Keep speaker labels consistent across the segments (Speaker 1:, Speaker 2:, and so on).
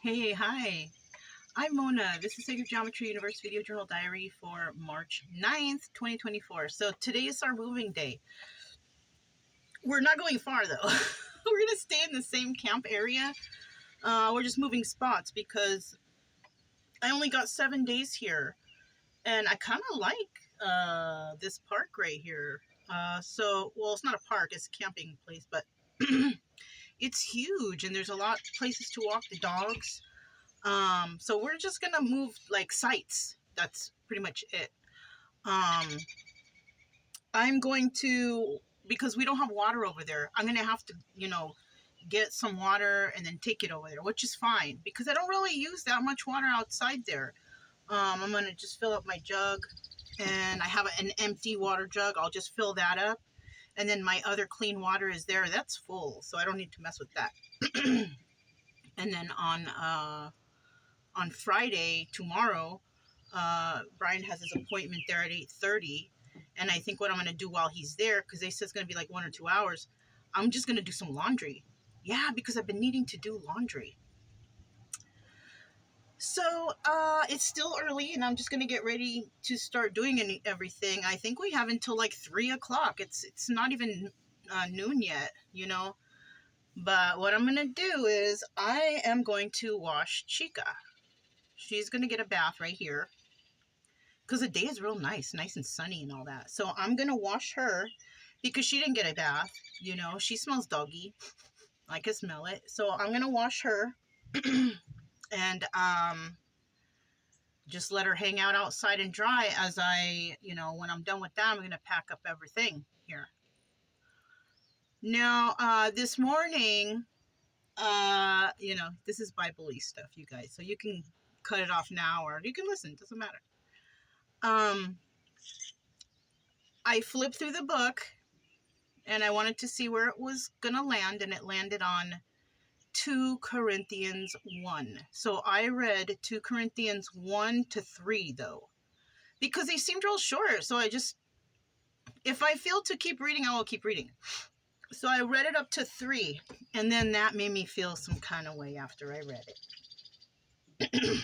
Speaker 1: Hey, hi. I'm Mona. This is Sacred Geometry Universe Video Journal Diary for March 9th, 2024. So today is our moving day. We're not going far though. We're going to stay in the same camp area. We're just moving spots because I only got 7 days here. And I kind of like this park right here. Well, it's not a park, it's a camping place, but it's huge and there's a lot of places to walk the dogs. So we're just gonna move like sites. That's pretty much it. I'm going to, because we don't have water over there, I'm gonna have to, get some water and then take it over there, which is fine because I don't really use that much water outside there. I'm gonna just fill up my jug, and I have an empty water jug. I'll just fill that up, and then my other clean water is there. That's full, so I don't need to mess with that. And then on Friday, tomorrow, Brian has his appointment there at 8:30, and I think what I'm going to do while he's there, because they said it's going to be like 1 or 2 hours, I'm just going to do some laundry. Yeah, because I've been needing to do laundry. So it's still early, and I'm just going to get ready to start doing everything. I think we have until like 3 o'clock. It's not even noon yet, But what I'm going to do is I am going to wash Chica. She's going to get a bath right here because the day is real nice and sunny and all that. So I'm going to wash her because she didn't get a bath. She smells doggy. I can smell it. So I'm going to wash her and just let her hang out outside and dry as when I'm done with that, I'm going to pack up everything here. Now, this morning, this is Bible-y stuff, you guys. So you can cut it off now or you can listen. Doesn't matter. I flipped through the book and I wanted to see where it was going to land, and it landed on 2 Corinthians 1. So I read 2 Corinthians 1 to 3 though, because they seemed real short. So if I feel to keep reading, I will keep reading. So I read it up to 3, and then that made me feel some kind of way after I read it.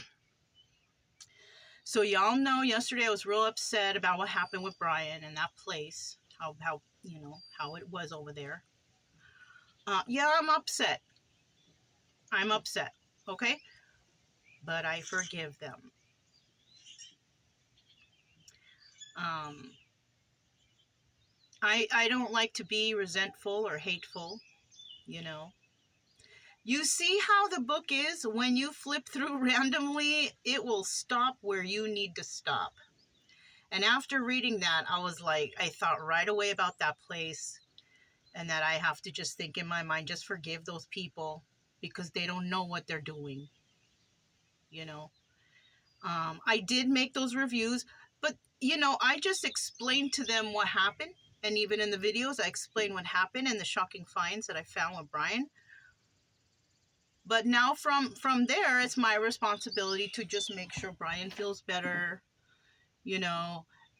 Speaker 1: So y'all know yesterday I was real upset about what happened with Brian and that place, how it was over there. Yeah, I'm upset. Okay? But I forgive them. I don't like to be resentful or hateful, You see how the book is? When you flip through randomly, it will stop where you need to stop. And after reading that, I thought right away about that place, and that I have to just think in my mind, just forgive those people because they don't know what they're doing. I did make those reviews, but I just explained to them what happened. And even in the videos, I explained what happened and the shocking finds that I found with Brian. But now from there, it's my responsibility to just make sure Brian feels better,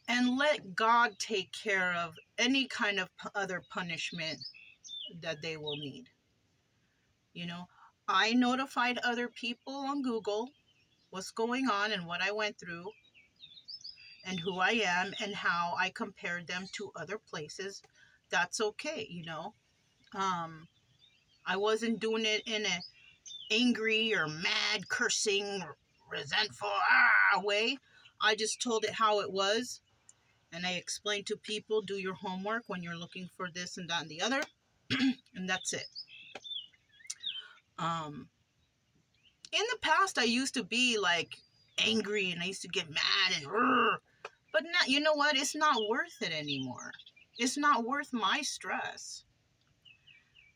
Speaker 1: and let God take care of any kind of other punishment that they will need. I notified other people on Google what's going on and what I went through and who I am and how I compared them to other places. That's okay, I wasn't doing it in a angry or mad, cursing, resentful way. I just told it how it was, and I explained to people, do your homework when you're looking for this and that and the other, and that's it. In the past, I used to be like angry and I used to get mad and but now, you know what? It's not worth it anymore. It's not worth my stress.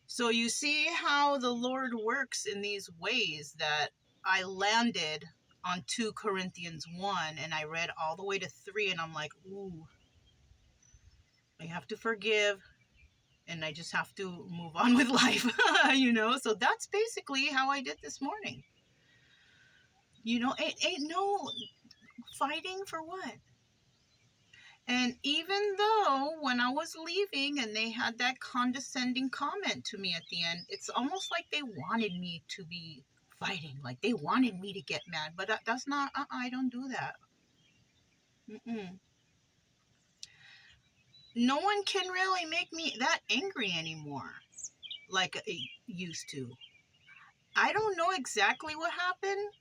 Speaker 1: So you see how the Lord works in these ways, that I landed on 2 Corinthians 1 and I read all the way to 3, and I'm like, ooh, I have to forgive and I just have to move on with life, So that's basically how I did this morning. Ain't no fighting for what? And even though when I was leaving and they had that condescending comment to me at the end, it's almost like they wanted me to be fighting. Like they wanted me to get mad, but that's not, I don't do that. Mm-mm. No one can really make me that angry anymore like it used to. I don't know exactly what happened,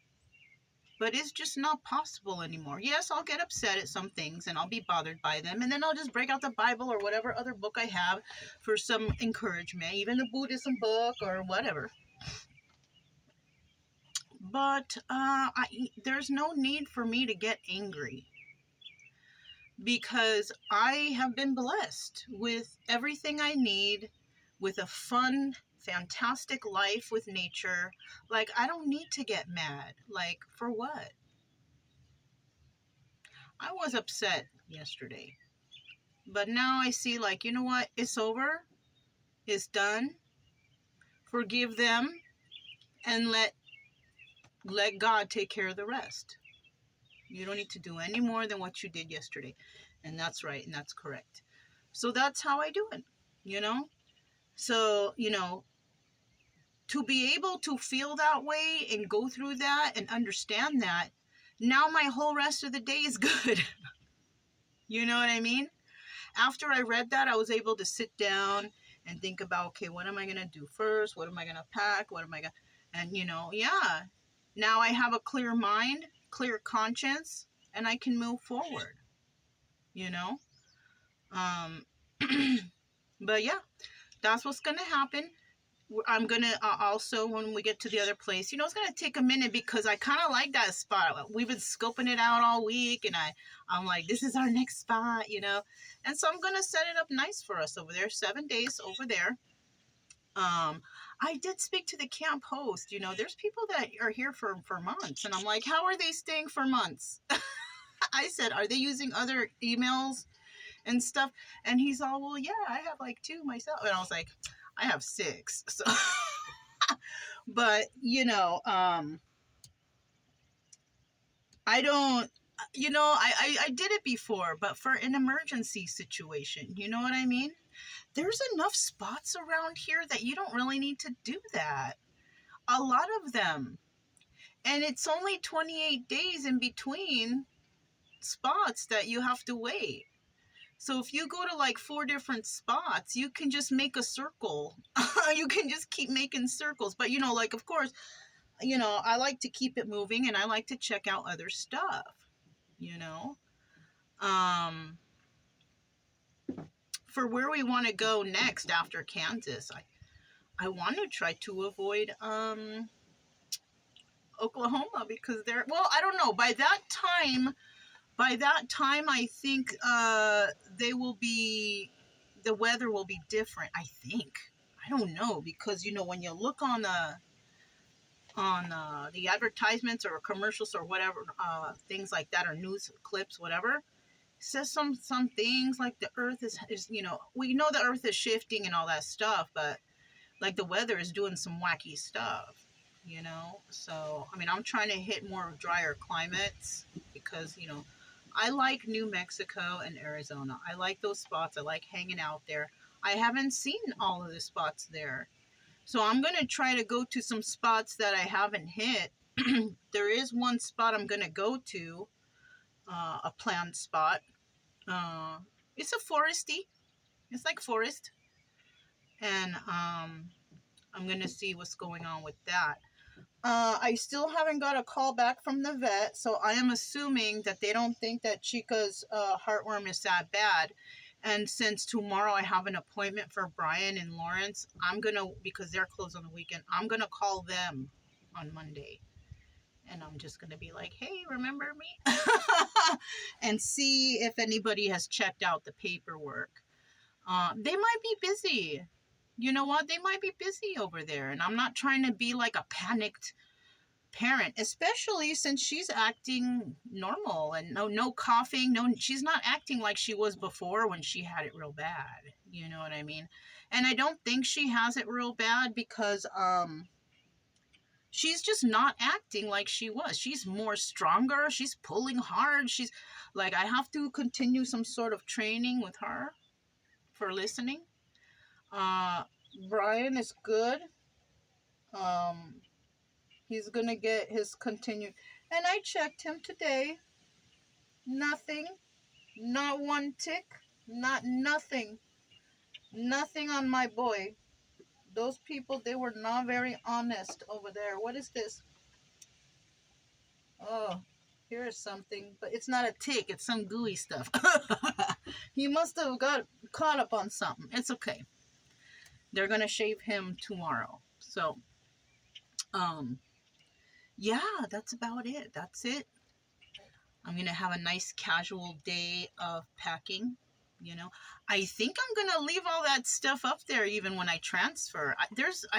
Speaker 1: but it's just not possible anymore. Yes, I'll get upset at some things and I'll be bothered by them, and then I'll just break out the Bible or whatever other book I have for some encouragement, even the Buddhism book or whatever. But there's no need for me to get angry because I have been blessed with everything I need, with a fun, fantastic life with nature. Like, I don't need to get mad. Like, for what? I was upset yesterday. But now I see, like, you know what? It's over. It's done. Forgive them and let God take care of the rest. You don't need to do any more than what you did yesterday. And that's right, and that's correct. So that's how I do it, you know? So, to be able to feel that way and go through that and understand that, now my whole rest of the day is good. You know what I mean? After I read that, I was able to sit down and think about, okay, what am I going to do first? What am I going to pack? What am I going to... And, yeah. Now I have a clear mind, clear conscience, and I can move forward, you know? But yeah, that's what's going to happen. I'm going to also, when we get to the other place, it's going to take a minute because I kind of like that spot. We've been scoping it out all week, and I'm like, this is our next spot, And so I'm going to set it up nice for us over there, 7 days over there. I did speak to the camp host. There's people that are here for months, and I'm like, how are they staying for months? I said, are they using other emails and stuff? And he's all, well, yeah, I have like 2 myself. And I was like, I have 6. So, but I don't, I did it before, but for an emergency situation, you know what I mean? There's enough spots around here that you don't really need to do that. A lot of them. And it's only 28 days in between spots that you have to wait. So if you go to like 4 different spots, you can just make a circle. You can just keep making circles. But, like, of course, I like to keep it moving and I like to check out other stuff, For where we want to go next after Kansas, I want to try to avoid Oklahoma because I don't know. By that time, I think the weather will be different. I think. I don't know because when you look on the advertisements or commercials or whatever, things like that, or news clips, whatever, it says some things like the Earth is we know the Earth is shifting and all that stuff, but like the weather is doing some wacky stuff. So I mean, I'm trying to hit more drier climates because I like New Mexico and Arizona. I like those spots. I like hanging out there. I haven't seen all of the spots there. So I'm going to try to go to some spots that I haven't hit. There is one spot I'm going to go to, a planned spot. It's a foresty. It's like forest. And I'm going to see what's going on with that. I still haven't got a call back from the vet, so I am assuming that they don't think that Chica's heartworm is that bad. And since tomorrow I have an appointment for Brian and Lawrence, because they're closed on the weekend, I'm going to call them on Monday. And I'm just going to be like, hey, remember me? And see if anybody has checked out the paperwork. They might be busy. You know what? They might be busy over there. And I'm not trying to be like a panicked parent, especially since she's acting normal and no coughing. She's not acting like she was before when she had it real bad. You know what I mean? And I don't think she has it real bad because she's just not acting like she was. She's more stronger. She's pulling hard. She's like, I have to continue some sort of training with her for listening. Brian is good. He's gonna get his continued. And I checked him today. Nothing. Not one tick. Not nothing. Nothing on my boy. Those people, they were not very honest over there. What is this? Oh, here's something. But it's not a tick. It's some gooey stuff. He must have got caught up on something. It's okay. They're going to shave him tomorrow. So, yeah, that's about it. That's it. I'm going to have a nice casual day of packing. You know, I think I'm going to leave all that stuff up there even when I transfer. I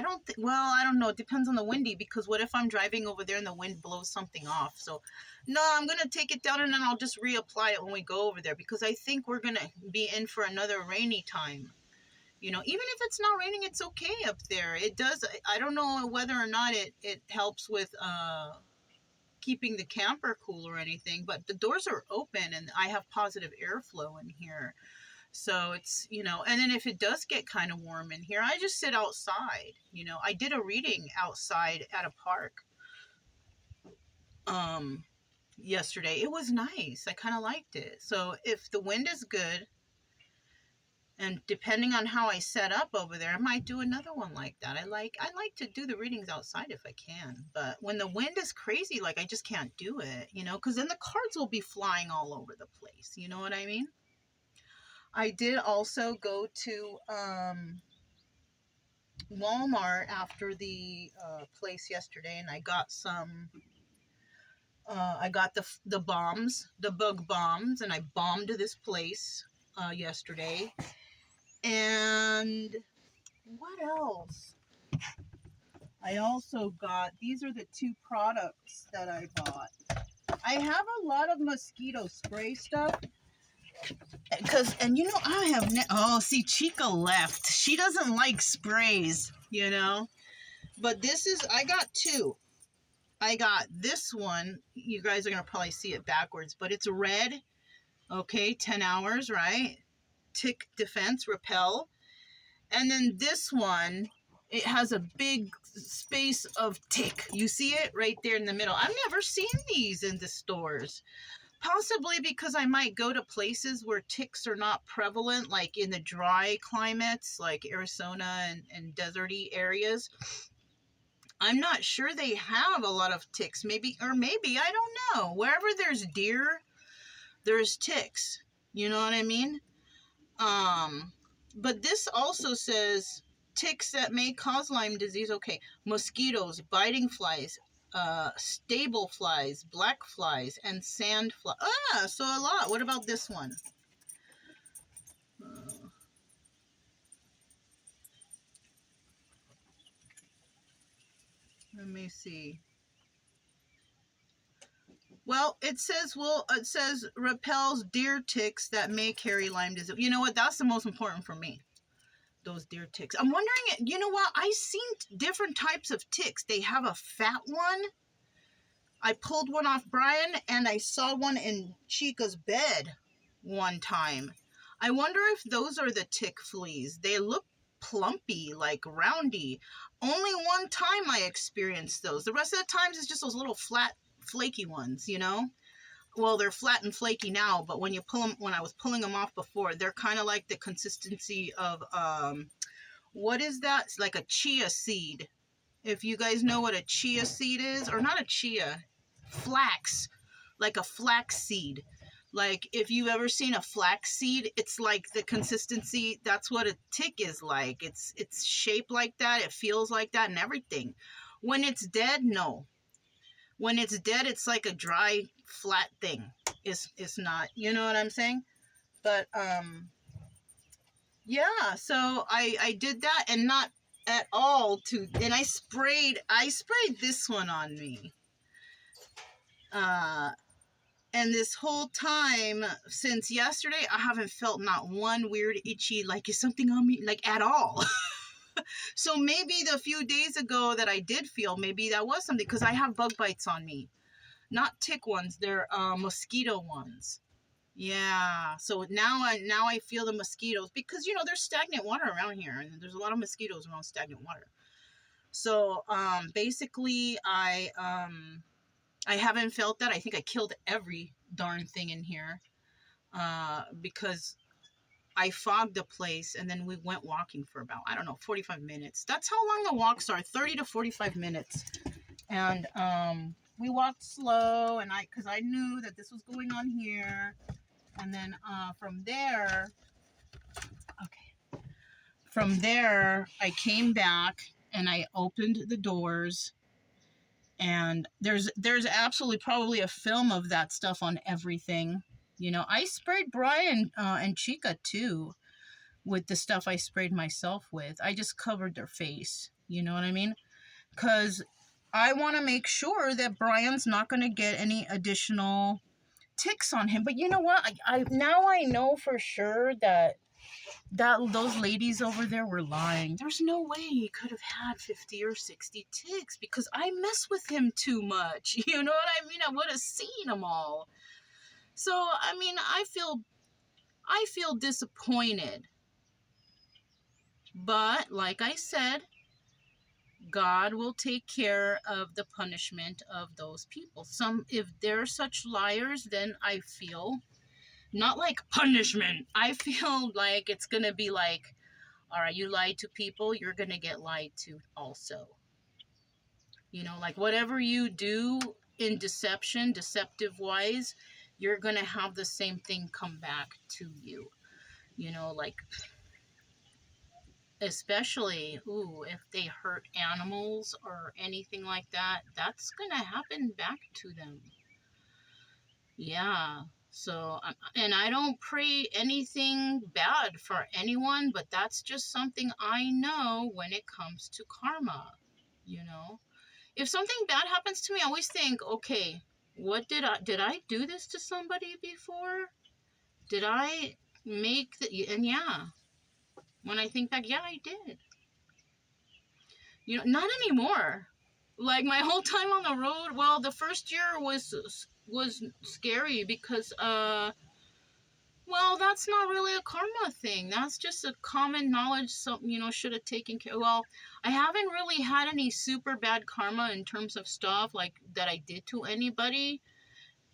Speaker 1: don't know. It depends on the windy, because what if I'm driving over there and the wind blows something off? So, no, I'm going to take it down and then I'll just reapply it when we go over there, because I think we're going to be in for another rainy time. You know, even if it's not raining, it's okay up there. It does. I don't know whether or not it helps with keeping the camper cool or anything, but the doors are open and I have positive airflow in here. So it's, you know, and then if it does get kind of warm in here, I just sit outside. You know, I did a reading outside at a park yesterday. It was nice. I kind of liked it. So if the wind is good, and depending on how I set up over there, I might do another one like that. I like to do the readings outside if I can. But when the wind is crazy, like, I just can't do it, you know, because then the cards will be flying all over the place. You know what I mean? I did also go to Walmart after the place yesterday, and I got some. I got the bombs, the bug bombs, and I bombed this place yesterday. And what else? I also got, these are the 2 products that I bought. I have a lot of mosquito spray stuff. And you know, I have, see, Chica left. She doesn't like sprays, you know. But this is, I got 2. I got this one. You guys are going to probably see it backwards, but it's red. Okay, 10 hours, right? Tick defense, repel. And then this one, it has a big space of tick. You see it right there in the middle. I've never seen these in the stores. Possibly because I might go to places where ticks are not prevalent, like in the dry climates, like Arizona and deserty areas. I'm not sure they have a lot of ticks. Maybe, I don't know. Wherever there's deer, there's ticks. You know what I mean? But this also says ticks that may cause Lyme disease. Okay, mosquitoes, biting flies, stable flies, black flies, and sand flies. So a lot. What about this one? Let me see. Well, it says repels deer ticks that may carry Lyme disease. You know what? That's the most important for me. Those deer ticks. I'm wondering, you know what? I've seen different types of ticks. They have a fat one. I pulled one off Brian, and I saw one in Chica's bed one time. I wonder if those are the tick fleas. They look plumpy, like roundy. Only one time I experienced those. The rest of the times it's just those little flat, flaky ones, you know? Well, they're flat and flaky now, but when you pull them, when I was pulling them off before, they're kind of like the consistency of, what is that? It's like a chia seed. If you guys know what a chia seed is, or not a chia, flax, like a flax seed. Like, if you've ever seen a flax seed, it's like the consistency, that's what a tick is like. It's shaped like that, it feels like that and everything. When it's dead, no. When it's dead, it's like a dry, flat thing. It's not, you know what I'm saying? But, yeah, so I did that, and not at all and I sprayed this one on me. And this whole time since yesterday, I haven't felt not one weird itchy, like, is something on me, like, at all. So maybe the few days ago that I did feel, maybe that was something, because I have bug bites on me. Not tick ones, they're mosquito ones. Yeah, so now I feel the mosquitoes, because, you know, there's stagnant water around here, and there's a lot of mosquitoes around stagnant water. So basically I haven't felt that. I think I killed every darn thing in here because I fogged the place, and then we went walking for about, I don't know, 45 minutes. That's how long the walks are, 30 to 45 minutes. And we walked slow, and because I knew that this was going on here. And then from there, I came back and I opened the doors, and there's absolutely probably a film of that stuff on everything. You know, I sprayed Brian and Chica too with the stuff I sprayed myself with. I just covered their face. You know what I mean? Because I want to make sure that Brian's not going to get any additional ticks on him. But you know what? I now I know for sure that those ladies over there were lying. There's no way he could have had 50 or 60 ticks because I mess with him too much. You know what I mean? I would have seen them all. So I mean, I feel disappointed. But like I said, God will take care of the punishment of those people. If they're such liars, then I feel not like punishment. I feel like it's going to be like, all right, you lied to people, you're going to get lied to also. You know, like whatever you do in deception, deceptive wise, you're going to have the same thing come back to you. You know, like, especially, if they hurt animals or anything like that, that's going to happen back to them. Yeah. So, and I don't pray anything bad for anyone, but that's just something I know when it comes to karma. You know, if something bad happens to me, I always think, okay, what did I do this to somebody before? Did I make and yeah, when I think back, yeah, I did. You know, not anymore. Like my whole time on the road, well, the first year was scary because well, that's not really a karma thing. That's just a common knowledge something, should have taken care. Well, I haven't really had any super bad karma in terms of stuff like that I did to anybody.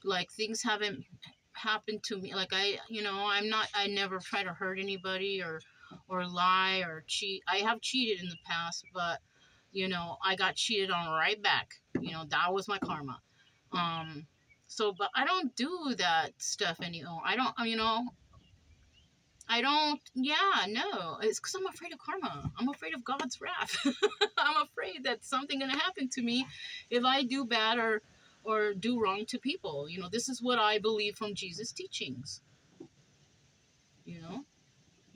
Speaker 1: Like things haven't happened to me. Like I never try to hurt anybody or lie or cheat. I have cheated in the past, but I got cheated on right back. That was my karma. So, but I don't do that stuff anymore. I don't, yeah, no. It's because I'm afraid of karma. I'm afraid of God's wrath. I'm afraid that something going to happen to me if I do bad or do wrong to people. This is what I believe from Jesus' teachings. You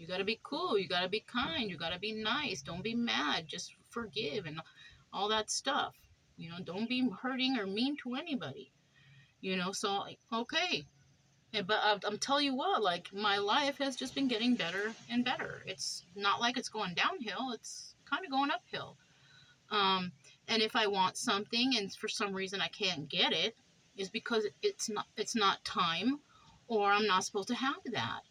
Speaker 1: got to be cool. You got to be kind. You got to be nice. Don't be mad. Just forgive and all that stuff. Don't be hurting or mean to anybody. So, okay. But I'm telling you what, like, my life has just been getting better and better. It's not like it's going downhill. It's kind of going uphill. And if I want something and for some reason I can't get it, is because it's not time, or I'm not supposed to have that.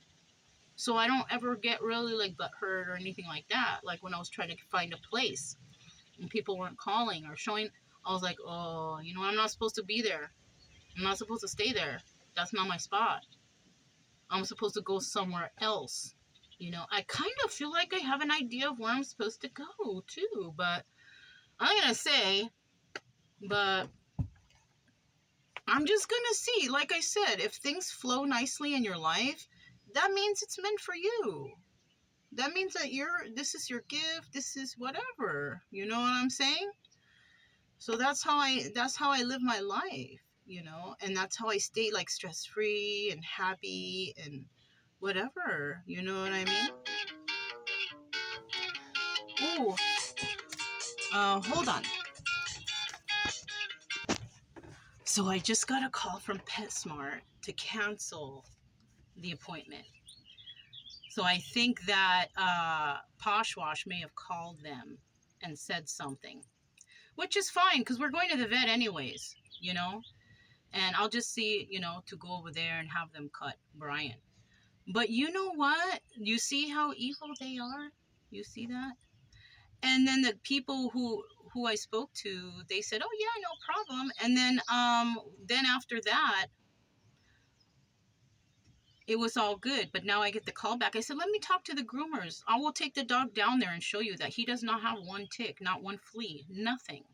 Speaker 1: So I don't ever get really like butthurt or anything like that. Like when I was trying to find a place and people weren't calling or showing, I was like, oh, I'm not supposed to be there. I'm not supposed to stay there. That's not my spot. I'm supposed to go somewhere else. I kind of feel like I have an idea of where I'm supposed to go too, but I'm going to say, but I'm just going to see. Like I said, if things flow nicely in your life, that means it's meant for you. That means that this is your gift. This is whatever. You know what I'm saying? So that's how I live my life, and that's how I stay like stress-free and happy and whatever. You know what I mean? Ooh. Hold on. So I just got a call from PetSmart to cancel the appointment. So I think that Poshwash may have called them and said something, which is fine because we're going to the vet anyways, and I'll just see, to go over there and have them cut Brian. But you know what? You see how evil they are? You see that? And then the people who I spoke to, they said, "Oh yeah, no problem." And then after that, it was all good. But now I get the call back. I said, "Let me talk to the groomers. I will take the dog down there and show you that he does not have one tick, not one flea, nothing."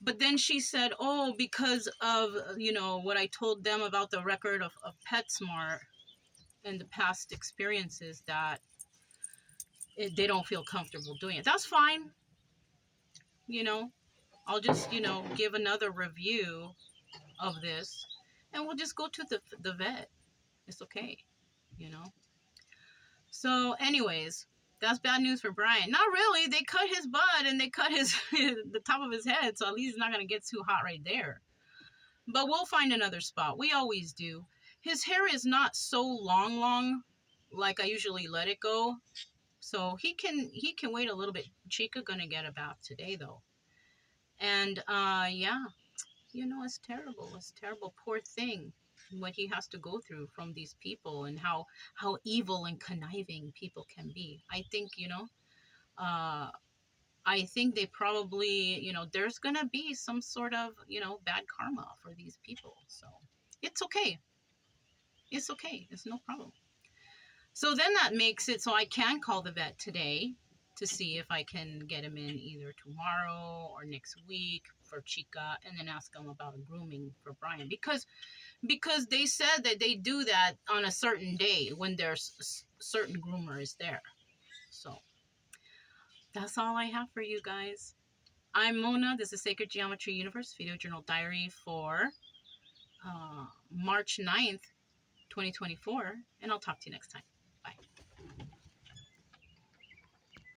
Speaker 1: But then she said, "Oh, because of, what I told them about the record of PetSmart and the past experiences, that they don't feel comfortable doing it." That's fine. You know, I'll just, give another review of this, and we'll just go to the vet. It's okay, you know. So anyways, that's bad news for Brian. Not really. They cut his butt and they cut the top of his head, so at least it's not going to get too hot right there. But we'll find another spot. We always do. His hair is not so long like I usually let it go. So he can wait a little bit. Chica gonna get a bath today though. And yeah, it's terrible. It's terrible. Poor thing. What he has to go through from these people, and how evil and conniving people can be. I think, uh I think they probably, there's gonna be some sort of, bad karma for these people. So it's okay. It's okay. It's no problem. So then that makes it so I can call the vet today to see if I can get him in either tomorrow or next week for Chica, and then ask him about a grooming for Brian, because they said that they do that on a certain day when there's certain groomers there. So that's all I have for you guys. I'm Mona. This is Sacred Geometry Universe Video Journal Diary for March 9th, 2024, and I'll talk to you next time.